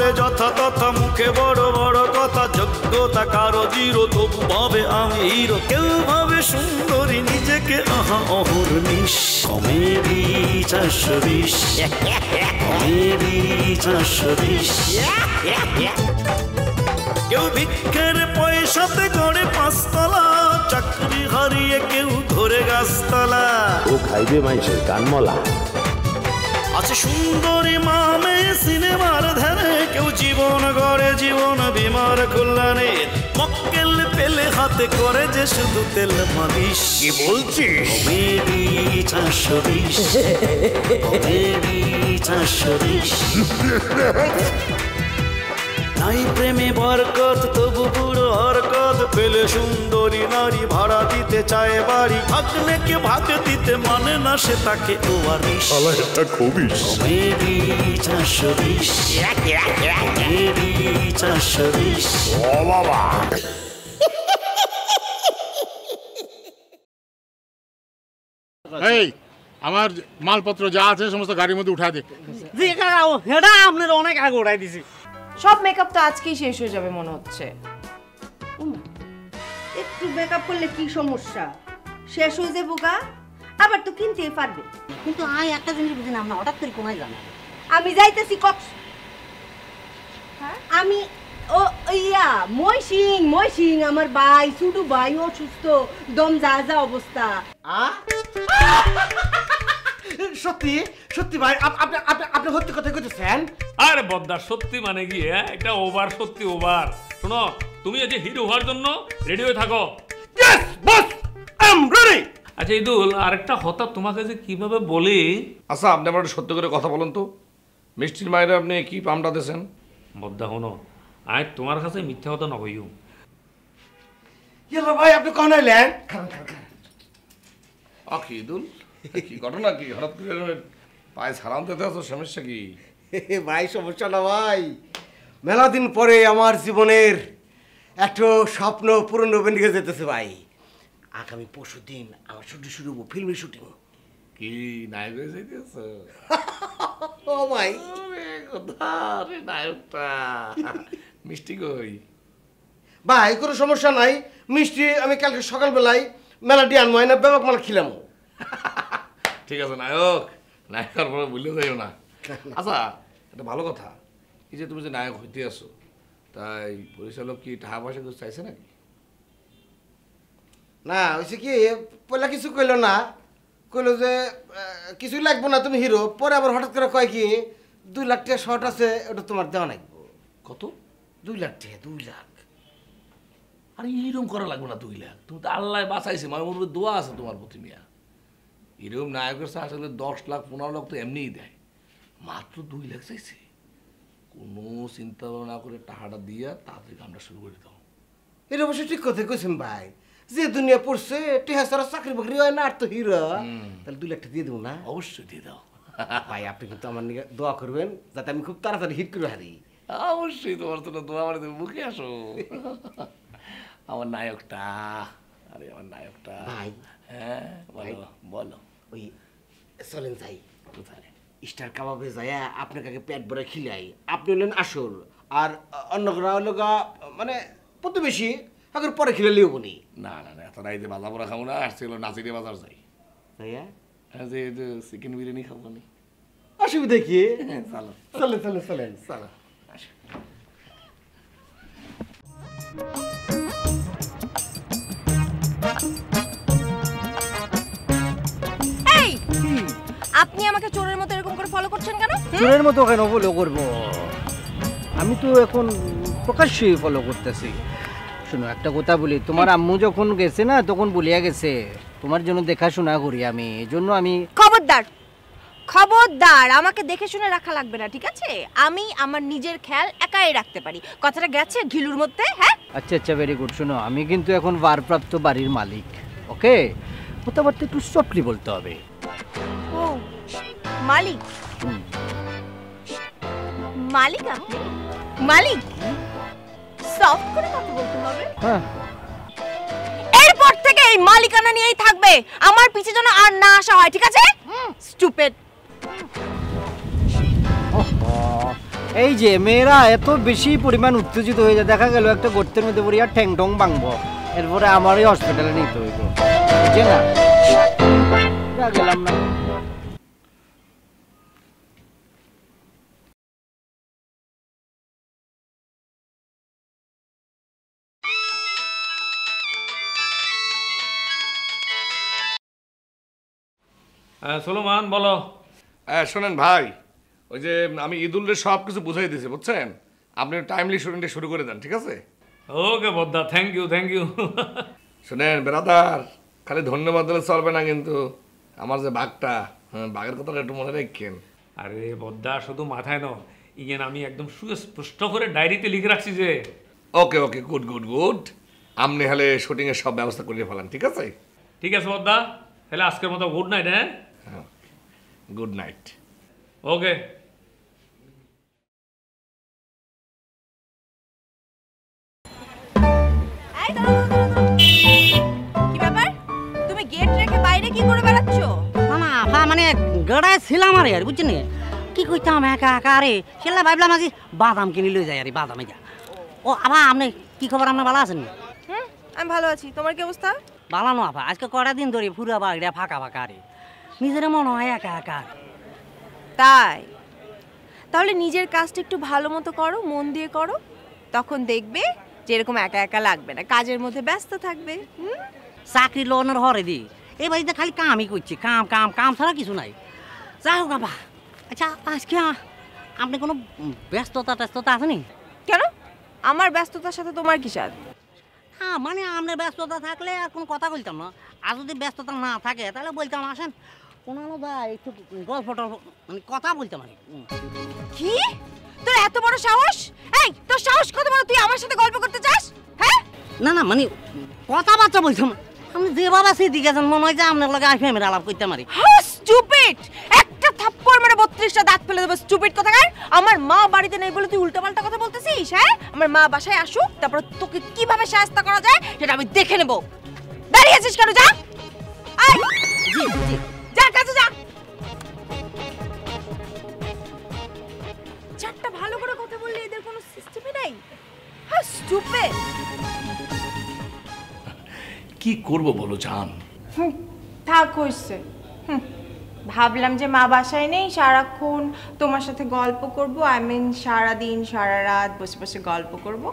বলে যথা তথা, মুখে বড় বড় কথা, যোগ্যতা কারো জিরো, তবু ভাবে আমি হিরো। কেউ ভাবে সুন্দরী নিজেকে, আহা অহর্নিশ। Comedy 420, comedy 420। কেউ ভিক্ষের পয়সাতে গড়ে 5 তলা, চাকরি হারিয়ে কেউ ঘরে গাছতলা। ও খাইবে মানুষের কানমলা। আছে সুন্দরী মামে সিনেমার ধারে, কেউ জীবন গড়ে জীবন বিমার কল্যাণে। মক্কেল পেলে হাতে করে যে শুধু তেল মালিশ। কি বলছিস? Comedy 420, comedy 420। নাই প্রেমে বরকত তবু বুড়ো হরকত, পেলে সুন্দরী নারী ভাড়া দিতে চায় বাড়ি। ভাগ্নেকে ভাগ দিতে মানে না সে তাকে ওয়ারিশ। এটা খবিশ। Comedy 420, comedy 420। ও বাবা, এই আমার মালপত্র যা আছে সমস্ত গাড়ির মধ্যে উঠা দে। জি কাকা, এটা আপনার অনেক আগে উঠাই দিছি। সব মেকআপ তো আজকেই শেষ হয়ে যাবে মনে হচ্ছে। একটু মেকআপ করলে কি সমস্যা? শেষ হয়ে যাবো গা, আবার তো কিনতেই পারবে। কিন্তু আমি একটা জিনিস বুঝি না, হঠাৎ করে কোনায় জানা আমি যাইতেছি কক্স। আমি ও ইয়া ময়সিং আমার ভাই, ছোটু ভাই অসুস্থ, দম যা যা অবস্থা। সত্যি সত্যি ভাই, আপনি সত্যি কথা কইতেছেন? আরে বদ্দার সত্যি মানে কি, এটা ওভার, সত্যি ওভার। শোনো, তুমি আজ হিরো হওয়ার জন্য রেডি হয়ে থাকো। Yes boss, I am ready. আচ্ছা ইদুল, আরেকটা কথা তোমাকে যে কিভাবে বলি। আচ্ছা আপনি আমার সত্যি করে কথা বলেন তো, মিষ্টির মায়ের আপনি কি পামটা দিয়েছেন? বদ্দা শোনো, আয় তোমার কাছে মিথ্যা কথা নকইও। ইয়েলো ভাই, আপনি কোন আইলেন? কি ইদুল, কি ঘটনা কি? হঠাৎ করে পায়ে ছাড়ান দিতে আছো, সমস্যা কি? ভাই সমস্যা না ভাই, মেলা দিন পরে আমার জীবনের একটা স্বপ্ন পূরণ হবে নিয়ে যেতেছে ভাই। আগামী পরশুদিন আমার শুটিং শুরু হবো, ফিল্মের শুটিং। কি নায়ক হয়ে যাইতেছ? ও ভাই, নায়কটা মিষ্টি কই? ভাই কোনো সমস্যা নাই, মিষ্টি আমি কালকে সকালবেলায় মেলাটি আনবো, না ব্যাপক মাল খিলাম। ঠিক আছে নায়ক, নায়কের পরে ভুলে যাইও না। আচ্ছা এটা ভালো কথা, এই যে তুমি যে নায়ক হইতে আসো, তাই পরিচালক কি টাকা পয়সা কিছু চাইছে নাকি? না হয়েছে কি, পয়লা কিছু কইলো না, কইলো যে কিছুই লাগবো না, তুমি হিরো। পরে আবার হঠাৎ করে কয় কি 2 লাখ টাকা শর্ট আছে, ওটা তোমার দেওয়া লাগবো। কত? 2 লাখ টাকা, 2 লাখ। আরে এরকম করা লাগবে না 2 লাখ, তুমি তো আল্লাহ বাঁচাইছে, আমার মনে দোয়া আছে তোমার প্রতি মিয়া। এরকম নায়কের চা আসলে 10 লাখ 15 লাখ তো এমনিই দেয়, মাত্র 2 লাখ চাইছে। কোনো চিন্তা ভাবনা না করে টাকাটা দিয়া তাড়াতাড়ি কামটা শুরু করে দাও। এটা অবশ্য ঠিক কথা কইছেন ভাই, যে দুনিয়া পড়ছে টেহা সারা চাকরি বাকরি হয় না, আর তো হিরো, তাহলে 2 লাখ টাকা দিয়ে দেবো না? অবশ্যই দিয়ে দাও ভাই। আপনি কিন্তু আমার নিয়ে দোয়া করবেন যাতে আমি খুব তাড়াতাড়ি হিট করে হারি। অবশ্যই তোমার তো দোয়া মানে তুমি মুখে আসো। আমার নায়কটা, আরে আমার নায়কটা ভাই। হ্যাঁ বলো বলো। ওই চলেন যাই, কোথায়? স্টার কাবাবে যাই, আপনাকে আগে পেট ভরে খিলাই। আপনি হলেন আসল, আর অন্যরা হলো মানে প্রতিবেশী, আগে পরে খিলালেও বনি। না না না, এত রাইতে বাজা পড়া খাবো না, আসছে হলো নাচিরে বাজার যাই। ভাইয়া যে চিকেন বিরিয়ানি খাবো নি, অসুবিধা কি? চলো চলেন চলেন চলেন চলো। এই, আপনি আমাকে চোরের মতো এরকম করে ফলো করছেন কেন? চোরের মতো কেন ফলো করবো? আমি তো এখন প্রকাশ্যেই ফলো করতেছি। শোনো একটা কথা বলি, তোমার আম্মু যখন গেছে না তখন বলিয়া গেছে তোমার জন্য দেখাশোনা করি আমি, এই জন্য আমি। খবরদার খবরদার, আমাকে দেখে শুনে রাখা লাগবে না, ঠিক আছে? আমি আমার নিজের খেয়াল একাই রাখতে পারি। কথাটা গেছে ঘিলুর মধ্যে? হ্যাঁ আচ্ছা আচ্ছা, ভেরি গুড। শোনো আমি কিন্তু এখন ভারপ্রাপ্ত বাড়ির মালিক, ওকে? কথাবার্তা একটু সফটলি বলতে হবে। ও মালিক, মালিক আপনি? মালিক সফট করে কথা বলতে হবে। হ্যাঁ, এরপর থেকে এই মালিকানা নিয়েই থাকবে, আমার পিছে যেন আর না আসা হয়, ঠিক আছে? স্টুপিড। এই যে মেয়েরা এত বেশি পরিমাণ উত্তেজিত হয়ে যায়, দেখা গেল একটা গর্তের মধ্যে পড়ে আর ঠ্যাং ঠং ভাঙবো, এরপরে আমারই হসপিটালে নিতে হইব, বুঝছে না? গেলাম না। সুলেমান বলো। শোনেন ভাই, ওই যে আমি ঈদুলের সব কিছু বুঝাই দিয়েছি, বুঝছেন? আপনি টাইমলি শুটিংটা শুরু করে দেন, ঠিক আছে? ওকে বদ্দা, থ্যাংক ইউ থ্যাংক ইউ। শোনেন বেরাদার, খালি ধন্যবাদ দিলে চলবে না কিন্তু, আমার যে বাঘটা, বাঘের কথাটা একটু মনে রাখেন। আরে বদ্দা, শুধু মাথায় নাও, ইয়েন আমি একদম সুস্পষ্ট করে ডায়েরিতে লিখে রাখছি যে। ওকে ওকে, গুড গুড গুড। আপনি হলে শুটিংয়ের সব ব্যবস্থা করে ফেলান, ঠিক আছে? ঠিক আছে বদ্দা, তাহলে আজকের মতো গুড নাইট। হ্যাঁ, গুড নাইট। ওকে। কি ব্যাপার, তুমি গেট রেখে বাইরে কি করে বেড়াচ্ছো? না আপা মানে গড়ায় ছিলাম আরে আর বুঝছেন কি কইতাম একা একা আরে, সেলা ভাবলাম আজি বাদাম কিনে লই যাই আরে, বাদামে যা। ও আপা আপনি কি খবর, আপনি ভালো আছেন? আমি ভালো আছি, তোমার কি অবস্থা? ভালো না আপা, আজকে কটা দিন ধরে পুরো বাড়িটা ফাঁকা ফাঁকা আরে, নিজের মনে হয় একা একা। তাই? তাহলে নিজের কাজটা একটু ভালো মতো করো, মন দিয়ে করো, তখন দেখবে যে এরকম একা একা লাগবে না, কাজের মধ্যে ব্যস্ত থাকবে। চাকরি লোনের হরে দি এই বাড়িতে খালি কামই করছি, কাম কাম কাম ছাড়া কিছু নাই। যাই হোক আপা, আচ্ছা আজকে আপনি কোনো ব্যস্ততা ট্যস্ততা আছে নি? কেন, আমার ব্যস্ততার সাথে তোমার কি সাথ? হ্যাঁ মানে আপনার ব্যস্ততা থাকলে আর কোনো কথা বলতাম না, আর যদি ব্যস্ততা না থাকে তাহলে বলতাম আসেন কোনো একটু গল্প টল্প মানে কথা বলতাম আর কি। তোর এত বড় সাহস? এই তোর সাহস কত বড়, তুই আমার সাথে গল্প করতে চাস? হ্যাঁ না না মানে কথাবার্তা বলতাম, আপনি যেভাবে সেদিকে গেছেন মনে হয় যে আপনার লগে আইফে মেরে আলাপ করতে পারি। স্টুপিড, একটা থাপ্পড় মেরে 32টা দাঁত ফেলে দেবো। স্টুপিড কোথাকার। আমার মা বাড়িতে নেই বলে তুই উল্টাপাল্টা কথা বলতেছিস? হ্যাঁ, আমার মা বাসায় আসুক, তারপর তোকে কিভাবে সাহায্য করা যায় সেটা আমি দেখে নেব। দাঁড়িয়ে আছিস কেন? যা জি জি যা, কাছে যা। চারটা ভালো করে কথা বললে এদের কোনো সিস্টেমই নাই। হ্যাঁ, স্টুপিড। কি করব বলো জান? থাক হইছে। ভাবলাম যে মা বাসায় নেই, সারাক্ষণ তোমার সাথে গল্প করব, সারাদিন সারা রাত বসে বসে গল্প করব,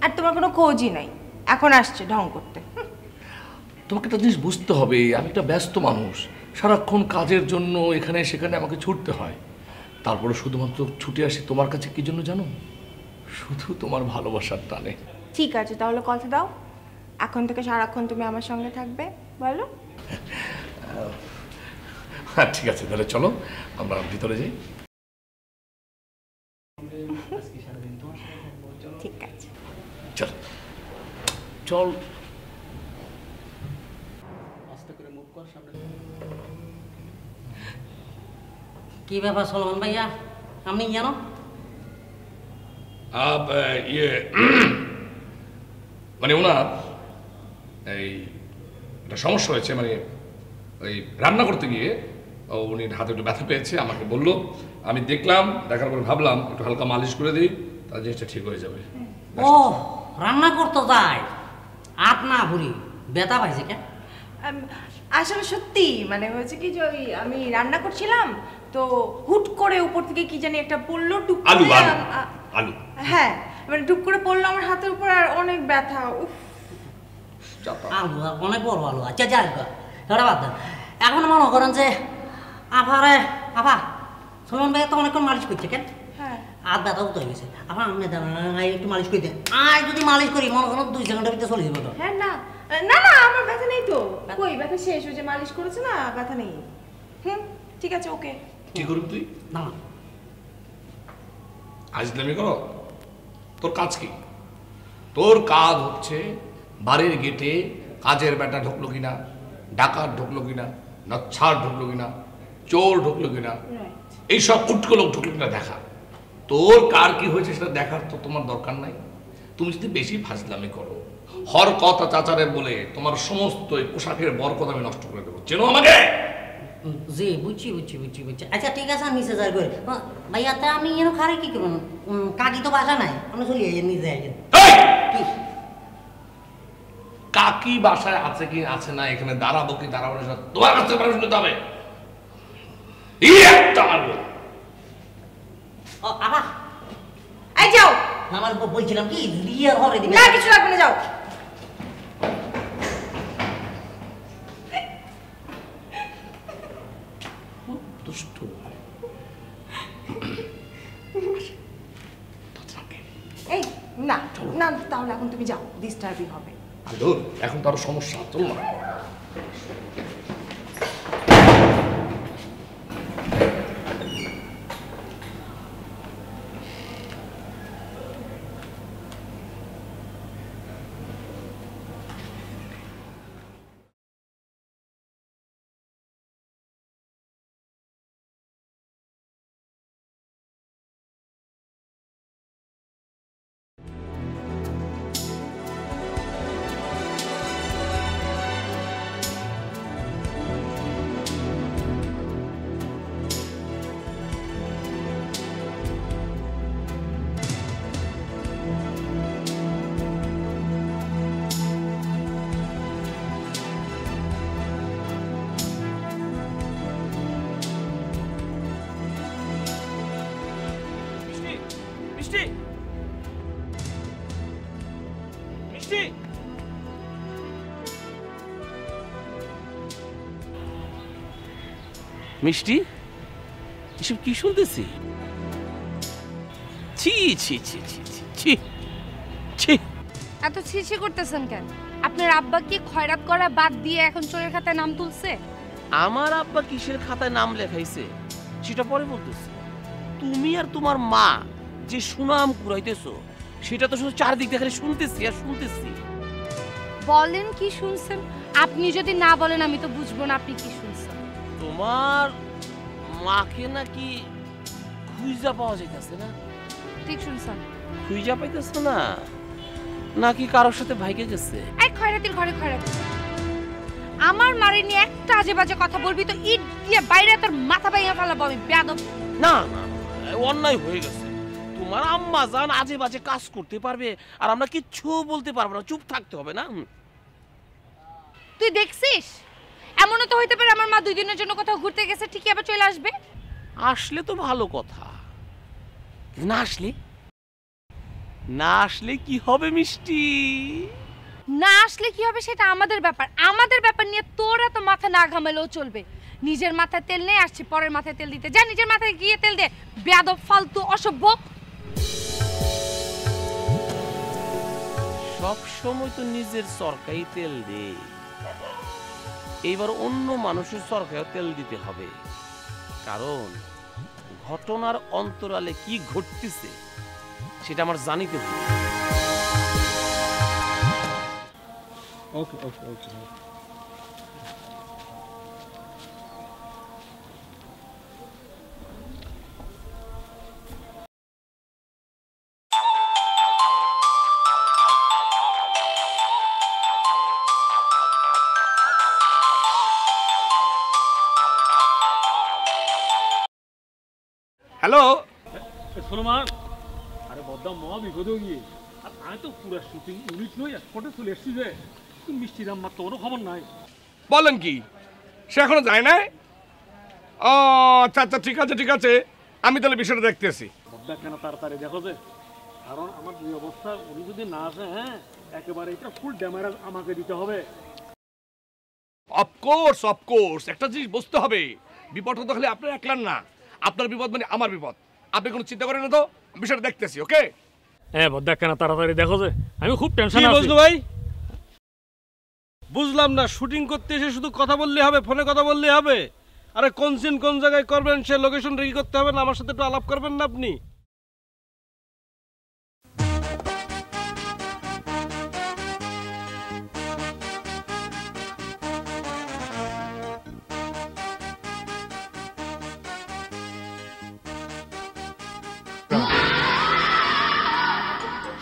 আর তোমার কোনো খোঁজই নাই। এখন আসছে ঢং করতে। তোমাকে একটা জিনিস বুঝতে হবে, আমি একটা ব্যস্ত মানুষ, সারাক্ষণ কাজের জন্য এখানে সেখানে আমাকে ছুটতে হয়। তারপরে শুধুমাত্র ছুটে আসি তোমার কাছে কি জন্য জানো? শুধু তোমার ভালোবাসার টানে। ঠিক আছে, তাহলে কথা দাও, এখন থেকে সারাক্ষণ তুমি আমার সঙ্গে থাকবে, বলো? হ্যাঁ ঠিক আছে, তাহলে চলো আমরা ভিতরে যাই। ঠিক আছে, চল চল। কি ব্যাপার সলমান ভাইয়া, আপনি জানো? ইয়ে মানে ওনার এই একটা সমস্যা হয়েছে, মানে ওই রান্না করতে গিয়ে উনি হাতে একটু ব্যথা পেয়েছে, আমাকে বললো, আমি দেখলাম, দেখার পরে ভাবলাম একটু হালকা মালিশ করে দিই, তার জিনিসটা ঠিক হয়ে যাবে। ও রান্না করতে যায় আট না ভুরি ব্যথা পাইছে কেন? আসলে সত্যি মানে হয়েছে কি যে ওই আমি রান্না করছিলাম তো হুট করে উপর থেকে কি জানি একটা পড়লো, টুক আলু আলু আলু হ্যাঁ মানে টুক করে পড়লো আমার হাতের উপর, আর অনেক ব্যথা। উফ, আলু অনেক বড় আলু। আচ্ছা যাই সেটা বাদ দেন, এখন মনে করেন যে আফারে আফা সলমান ভাই তো অনেকক্ষণ মালিশ করছে কেন? হ্যাঁ আর ব্যথা উঠে গেছে, আফা আপনি একটু মালিশ করে দেন, আর যদি মালিশ করি মনে করেন 2 সেকেন্ডের ভিতরে চলে যাবে। হ্যাঁ না না না, আমার ব্যথা নেই তো, কই ব্যথা শেষ, ওই যে মালিশ করেছে না, ব্যথা নেই। ঠিক আছে, ওকে। কি করবি তুই? না আজলামি করো? তোর কাজ কি? তোর কাজ হচ্ছে বাড়ির গেটে কাজের বেটা ঢুকলো কিনা, ডাকাত ঢুকলো কিনা, নচ্ছার ঢুকলো কিনা, চোর ঢুকলো কিনা, এইসব উটকো লোক ঢুকলো কিনা দেখা। তোর কার কি হয়েছে সেটা দেখার তো তোমার দরকার নাই। তুমি যদি বেশি ফাজলামি করো, হর কথা চাচারে বলে তোমার সমস্ত পোশাকের বরকত আমি নষ্ট করে দেবো। চেনো আমাকে? জি বুঝছি বুঝছি বুঝছি বুঝছি আচ্ছা ঠিক আছে আমি নিচে যাই করে ভাইয়া তা আমি এর খারে কি করব কাকি তো বাসা নাই আমরা চলে যাই নিচে যাই কি কাকি বাসায় আছে কি আছে না এখানে দাঁড়াবো কি দাঁড়াবো না তোমার কাছে পারমিশন নিতে হবে একটা মারবো ও আবা এই যাও আমার বলছিলাম কি রিয়ার ঘরে দিবে না কিছু লাগবে না যাও দুষ্ট এই না না তাহলে এখন তুমি যাও ডিস্টার্বই হবে ধুর এখন তো আরো সমস্যা চল না মিষ্টি এসব কি শুনতেছি ছি ছি ছি ছি ছি ছি এত ছিছি করতেছেন কেন আপনার আব্বা কি খয়রাত করা বাদ দিয়ে এখন চোরের খাতায় নাম তুলছে আমার আব্বা কিসের খাতায় নাম লেখাইছে সেটা পরে বলতেছি তুমি আর তোমার মা যে সুনাম কুড়াইতেছো সেটা তো শুধু চারদিক দিয়ে খালি শুনতেছি আর শুনতেছি বলেন কি শুনছেন আপনি যদি না বলেন আমি তো বুঝবো না আপনি কি শুনছেন তোমার মাকে নাকি খুঁজা পাওয়া যাইতেছে না ঠিক শুনছেন খুঁজা পাইতেছে না নাকি কারোর সাথে ভাইকে গেছে এই খয়রাতির ঘরে খয়রাতি আমার মারে নিয়ে একটা আজে বাজে কথা বলবি তো ইট দিয়ে বাইরে তোর মাথা ভাঙা ফেলাবো আমি বেয়াদব না না অন্যায় হয়ে গেছে তোমার আম্মা জান আজে বাজে কাজ করতে পারবে আর আমরা কিচ্ছু বলতে পারবো না চুপ থাকতে হবে না তুই দেখছিস এমনও তো হইতে পারে আমার মা 2 দিনের জন্য কোথাও ঘুরতে গেছে ঠিকই আবার চলে আসবে আসলে তো ভালো কথা না আসলে না আসলে কি হবে মিষ্টি না আসলে কি হবে সেটা আমাদের ব্যাপার নিয়ে তোর এত মাথা না ঘামালেও চলবে নিজের মাথায় তেল নেই আসছে পরের মাথায় তেল দিতে যা নিজের মাথায় গিয়ে তেল দে বেয়াদব ফালতু অসভ্য সব সময় তো নিজের সরকারি তেল দে এইবার অন্য মানুষের সরকারে তেল দিতে হবে কারণ ঘটনার অন্তরালে কি ঘটতেছে সেটা আমার জানিতে হবে ওকে ওকে ওকে হ্যালো সুলমান আরে বদ্দা মহা বিপদ হয়ে গিয়ে আর আমি তো পুরো শুটিং ইউনিট নই স্পটে চলে এসেছি যে মিষ্টির আম্মার তো কোনো খবর নাই বলেন কি সে এখনো যায় না ও আচ্ছা আচ্ছা ঠিক আছে ঠিক আছে আমি তাহলে বিষয়টা দেখতেছি বদ্দা কেন তাড়াতাড়ি দেখো যে কারণ আমার এই অবস্থা উনি যদি না আসে হ্যাঁ একেবারে এটা ফুল ড্যামেজ আমাকে দিতে হবে অফকোর্স একটা জিনিস বুঝতে হবে বিপদ তো খালি আপনার একলার না আপনার বিপদ মানে আমার বিপদ আপনি কোনো চিন্তা করেন না তো বিষয়টা দেখতেছি ওকে হ্যাঁ বদ্দা কেন তাড়াতাড়ি দেখো যে আমি খুব টেনশনে আছি বুঝলো ভাই বুঝলাম না শুটিং করতে এসে শুধু কথা বললে হবে ফোনে কথা বললে হবে আরে কোন সিন কোন জায়গায় করবেন সে লোকেশন রেডি করতে হবে না আমার সাথে একটু আলাপ করবেন না আপনি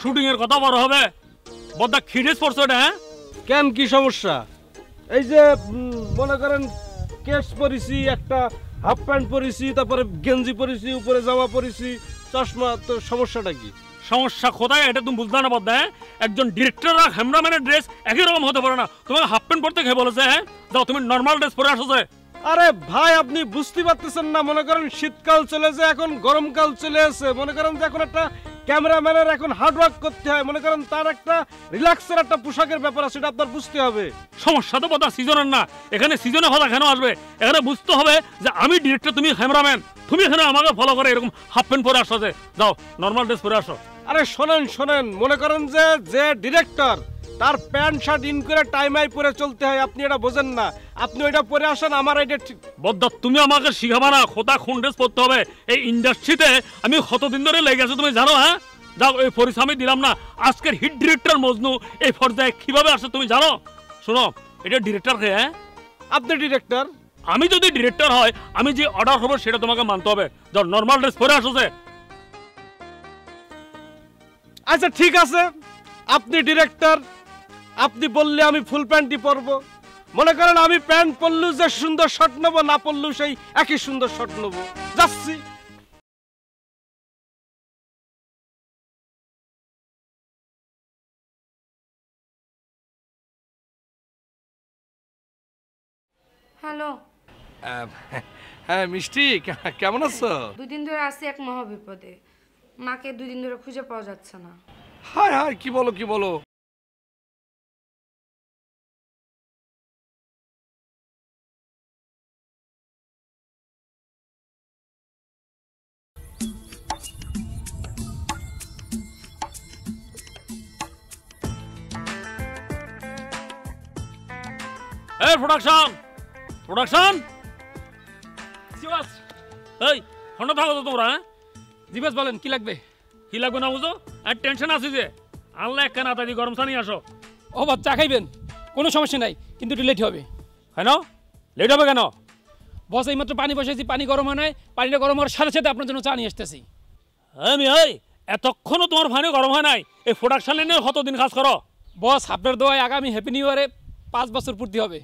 শুটিং এর কথা বড় হবে বদ্দা খিড়ে পড়ছে হ্যাঁ কেন কি সমস্যা এই যে মনে করেন কেস পরেছি, একটা হাফ প্যান্ট পরেছি, তারপরে গেঞ্জি পরেছি, উপরে জামা পরেছি, চশমা। তো সমস্যাটা কি? সমস্যা কোথায় এটা তুমি বুঝলা না বদ্দা? হ্যাঁ, একজন ডিরেক্টর আর ক্যামেরাম্যানের ড্রেস একই রকম হতে পারে না। তোমাকে হাফ প্যান্ট পরতে কে বলেছে? হ্যাঁ, যাও তুমি নর্মাল ড্রেস পরে আসো। আরে ভাই, আপনি বুঝতে পারতেছেন না? মনে করেন শীতকাল চলে যায়, এখন গরমকাল চলে আসে। মনে করেন যে এখন একটা ক্যামেরাম্যানের এখন হার্ড ওয়ার্ক করতে হয়, মনে করেন তার একটা রিল্যাক্সের একটা পোশাকের ব্যাপার আছে, সেটা আপনার বুঝতে হবে। সমস্যা তো কথা সিজনের না, এখানে সিজনে কথা কেন আসবে? এখানে বুঝতে হবে যে আমি ডিরেক্টর, তুমি ক্যামেরাম্যান, তুমি এখানে আমাকে ফলো করে এরকম হাফ প্যান্ট পরে আসো। যাও নর্মাল ড্রেস পরে আসো। আরে শোনেন, মনে করেন যে ডিরেক্টর তার প্যান্ট শার্ট ইন করে টাইমাই পরে চলতে হয়, আপনি এটা বোঝেন না। আপনি ওইটা পরে আসেন, আমার এটা ঠিক। বদ্দা তুমি আমাকে শিখাবা না খোদা কোন ড্রেস পরতে হবে। এই ইন্ডাস্ট্রিতে আমি কতদিন ধরে লেগে আছি তুমি জানো? হ্যাঁ, যাও এই পরিশ্রম আমি দিলাম না। আজকের হিট ডিরেক্টর মজনু এই পর্যায়ে কিভাবে আসে তুমি জানো? শোনো, এটা ডিরেক্টর কে? হ্যাঁ, আপনি ডিরেক্টর। আমি যদি ডিরেক্টর হয়, আমি যে অর্ডার হবে সেটা তোমাকে মানতে হবে। যাও নর্মাল ড্রেস পরে আসো। আচ্ছা ঠিক আছে, আপনি ডিরেক্টর, আপনি বললে আমি ফুল প্যান্টই পরবো। মনে করেন আমি প্যান্ট পরলেও যে সুন্দর শট নেবো, না পরলেও সেই একই সুন্দর শট নেবো। যাচ্ছি। হ্যালো। হ্যাঁ মিষ্টি, কেমন আছো? 2 দিন ধরে আছি এক মহা বিপদে। মাকে 2 দিন ধরে খুঁজে পাওয়া যাচ্ছে না। হায় হায়, কি বলো? এই প্রোডাকশন জিবাস, এই ফোনটা থাকো তো তোমরা। হ্যাঁ জিবাস বলেন, কি লাগবে? কি লাগবে না বুঝো? আর টেনশন আছে যে আনলে এক কানা তাই গরম চা নিয়ে আসো। ও বাদ, চা খাইবেন? কোনো সমস্যা নাই, কিন্তু একটু লেট হবে। কেন লেট হবে কেন? বস এইমাত্র পানি বসেছি, পানি গরম হয় নাই, পানিটা গরম হওয়ার সাথে সাথে আপনার জন্য চা নিয়ে আসতেছি। আমি এতক্ষণও তোমার পানি গরম হয় নাই? এই প্রোডাকশন লাইনে কতদিন কাজ করো? বস আপনার দোয়ায় আগামী হ্যাপি নিউ ইয়ারে 5 বছর পূর্তি হবে।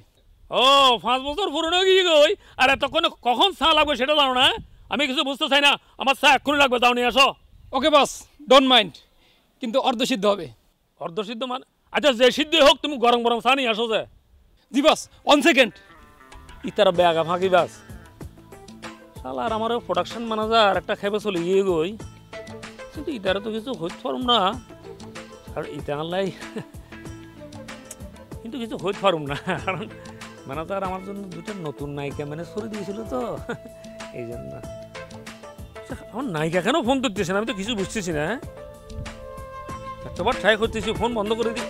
ও 5 বছর পুরনো গিয়ে গই, আর এতক্ষণে কখন চা লাগবে সেটা জানো না? আমি কিছু বুঝতে চাই না, আমার চা এক্ষুনি লাগবে, যাও নিয়ে আসো। ওকে বস, ডোন্ট মাইন্ড, কিন্তু অর্ধসিদ্ধ হবে। অর্ধসিদ্ধ মানে? আচ্ছা যে সিদ্ধ হোক, তুমি গরম গরম চা নিয়ে আসো। যে জি বস, 1 সেকেন্ড। ইতারা বেগা ফাঁকি বাস শালা, আর আমার প্রোডাকশন ম্যানেজার একটা খেপে চলে গিয়ে গই, কিন্তু ইতারা তো কিছু হইতে পারুম না। আর ইতা আনলাই কিন্তু কিছু হইতে পারুম না, কারণ ম্যানেজার আমার জন্য 2টা নতুন নায়িকা ম্যানেজ করে দিয়েছিল তো, এই জন্য। আমার নায়িকা কেন ফোন করতেছে না? আমি তো কিছু বুঝতেছি না। এতবার ট্রাই করতেছি, ফোন বন্ধ করে দিই।